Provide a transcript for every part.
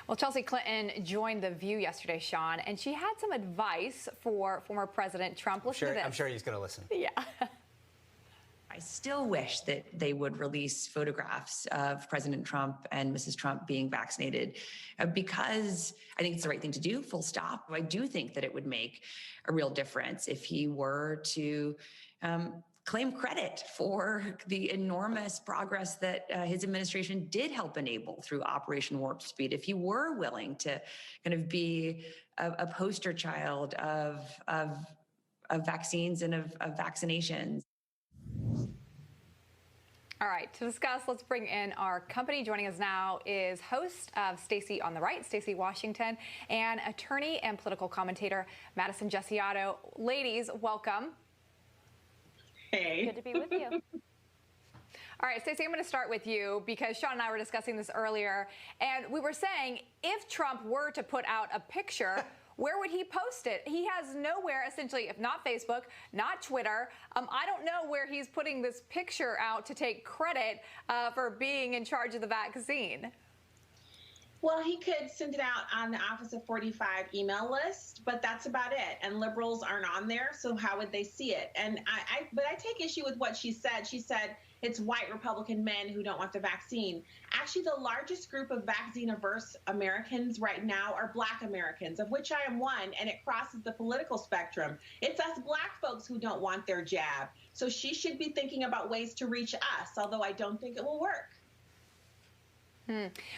Well, Chelsea Clinton joined The View yesterday, Sean, and she had some advice for former President Trump. Listen to this. I'm sure he's going to listen. Yeah. I still wish that they would release photographs of President Trump and Mrs. Trump being vaccinated because I think it's the right thing to do, full stop. I do think that it would make a real difference if he were to claim credit for the enormous progress that his administration did help enable through Operation Warp Speed. If he were willing to kind of be a poster child of vaccines and of vaccinations. All right, to discuss, let's bring in our company. Joining us now is host of Stacy on the Right, Stacy Washington, and attorney and political commentator Madison Jessiato. Ladies, welcome. Hey. Good to be with you. All right, Stacy, I'm going to start with you because Sean and I were discussing this earlier, and we were saying if Trump were to put out a picture, where would he post it? He has nowhere, essentially, if not Facebook, not Twitter. I don't know where he's putting this picture out to take credit for being in charge of the vaccine. Well, he could send it out on the Office of 45 email list, but that's about it. And liberals aren't on there, so how would they see it? And but I take issue with what she said. She said it's white Republican men who don't want the vaccine. Actually, the largest group of vaccine-averse Americans right now are Black Americans, of which I am one, and it crosses the political spectrum. It's us Black folks who don't want their jab. So she should be thinking about ways to reach us, although I don't think it will work.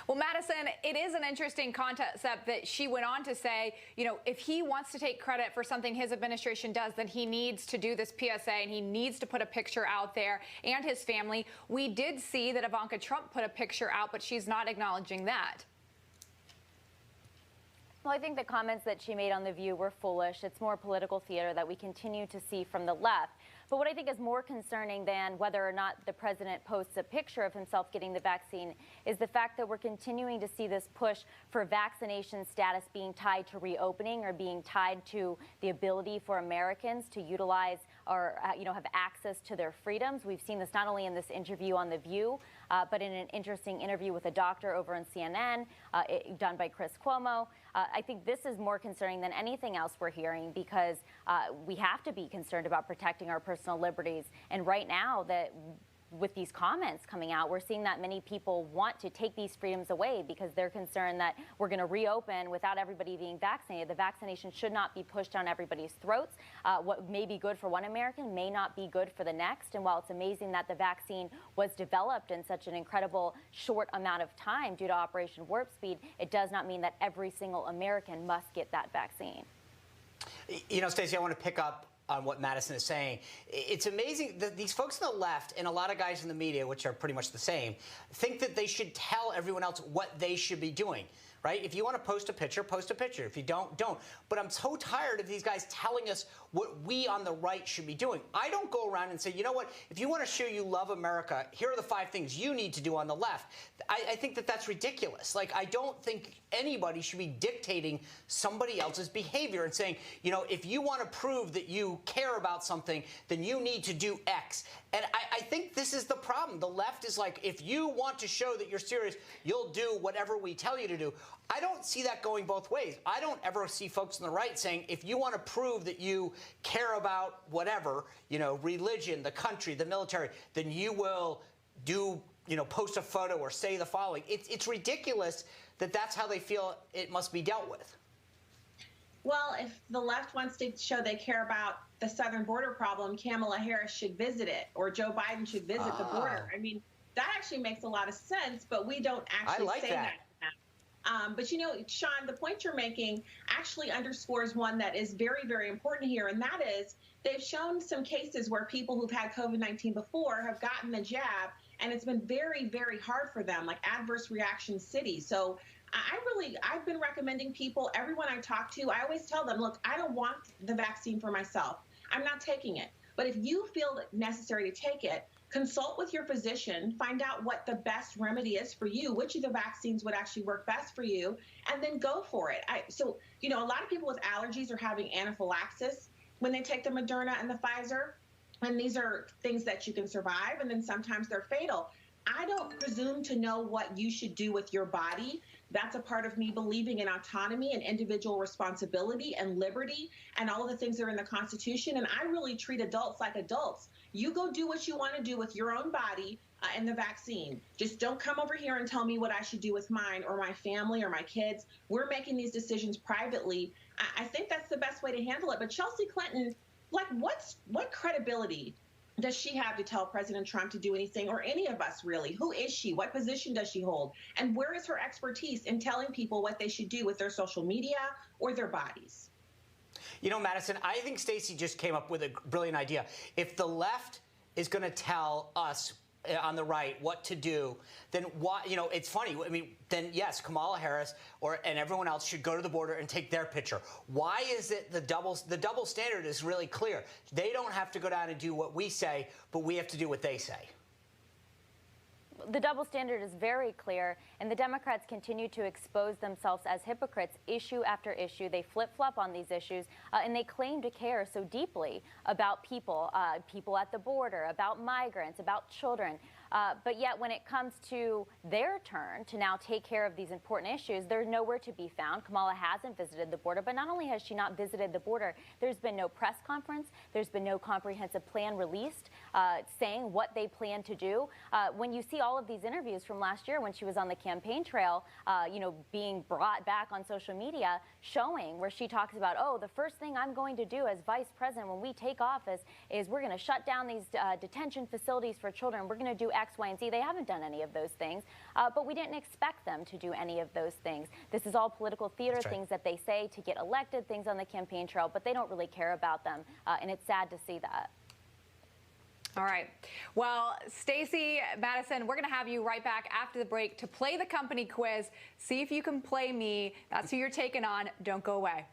Well, Madison, it is an interesting concept that she went on to say, you know, if he wants to take credit for something his administration does, then he needs to do this PSA and he needs to put a picture out there, and his family. We did see that Ivanka Trump put a picture out, but she's not acknowledging that. Well, I think the comments that she made on The View were foolish. It's more political theater that we continue to see from the left. But what I think is more concerning than whether or not the president posts a picture of himself getting the vaccine is the fact that we're continuing to see this push for vaccination status being tied to reopening or being tied to the ability for Americans to utilize or have access to their freedoms. We've seen this not only in this interview on The View, but in an interesting interview with a doctor over on CNN done by Chris Cuomo. I think this is more concerning than anything else we're hearing because we have to be concerned about protecting our personal liberties. And right now, that with these comments coming out, we're seeing that many people want to take these freedoms away because they're concerned that we're going to reopen without everybody being vaccinated. The vaccination should not be pushed down everybody's throats. What may be good for one American may not be good for the next. And while it's amazing that the vaccine was developed in such an incredible short amount of time due to Operation Warp Speed, it does not mean that every single American must get that vaccine. You know, Stacey, I want to pick up on what Madison is saying. It's amazing that these folks on the left and a lot of guys in the media, which are pretty much the same, think that they should tell everyone else what they should be doing. Right? If you want to post a picture, post a picture. If you don't, don't. But I'm so tired of these guys telling us what we on the right should be doing. I don't go around and say, you know what, if you want to show you love America, here are the 5 things you need to do on the left. I think that that's ridiculous. Like, I don't think anybody should be dictating somebody else's behavior and saying, you know, if you want to prove that you care about something, then you need to do X. And I think this is the problem. The left is like, if you want to show that you're serious, you'll do whatever we tell you to do. I don't see that going both ways. I don't ever see folks on the right saying, if you want to prove that you care about whatever, you know, religion, the country, the military, then you will do, you know, post a photo or say the following. It's ridiculous that that's how they feel it must be dealt with. Well, if the left wants to show they care about the southern border problem, Kamala Harris should visit it, or Joe Biden should visit the border. I mean, that actually makes a lot of sense, but we don't actually say that. But, you know, Sean, the point you're making actually underscores one that is very, very important here, and that is they've shown some cases where people who've had COVID-19 before have gotten the jab, and it's been very, very hard for them, like adverse reaction cities. So I've been recommending people, everyone I talk to, I always tell them, look, I don't want the vaccine for myself. I'm not taking it. But if you feel it necessary to take it, consult with your physician, find out what the best remedy is for you, which of the vaccines would actually work best for you, and then go for it. So, you know, a lot of people with allergies are having anaphylaxis when they take the Moderna and the Pfizer, and these are things that you can survive, and then sometimes they're fatal. I don't presume to know what you should do with your body. That's a part of me believing in autonomy and individual responsibility and liberty and all of the things that are in the Constitution. And I really treat adults like adults. You go do what you want to do with your own body and the vaccine. Just don't come over here and tell me what I should do with mine or my family or my kids. We're making these decisions privately. I think that's the best way to handle it. But Chelsea Clinton, like, what credibility does she have to tell President Trump to do anything, or any of us really? Who is she? What position does she hold? And where is her expertise in telling people what they should do with their social media or their bodies? You know, Madison, I think Stacy just came up with a brilliant idea. If the left is going to tell us on the right what to do, then why? You know, it's funny. I mean, then yes, Kamala Harris and everyone else should go to the border and take their picture. Why is it the double standard is really clear? They don't have to go down and do what we say, but we have to do what they say. The double standard is very clear, and the Democrats continue to expose themselves as hypocrites issue after issue. They flip-flop on these issues, and they claim to care so deeply about people at the border, about migrants, about children. But yet when it comes to their turn to now take care of these important issues, they're nowhere to be found. Kamala hasn't visited the border, but not only has she not visited the border, there's been no press conference, there's been no comprehensive plan released saying what they plan to do. When you see all of these interviews from last year when she was on the campaign trail, being brought back on social media, showing where she talks about, oh, the first thing I'm going to do as vice president when we take office is we're going to shut down these detention facilities for children. We're going to do X, Y, and Z. They haven't done any of those things, but we didn't expect them to do any of those things. This is all political theater, That's right. Things that they say to get elected, things on the campaign trail, but they don't really care about them, and it's sad to see that. All right. Well, Stacy, Madison, we're going to have you right back after the break to play the company quiz. See if you can play me. That's who you're taking on. Don't go away.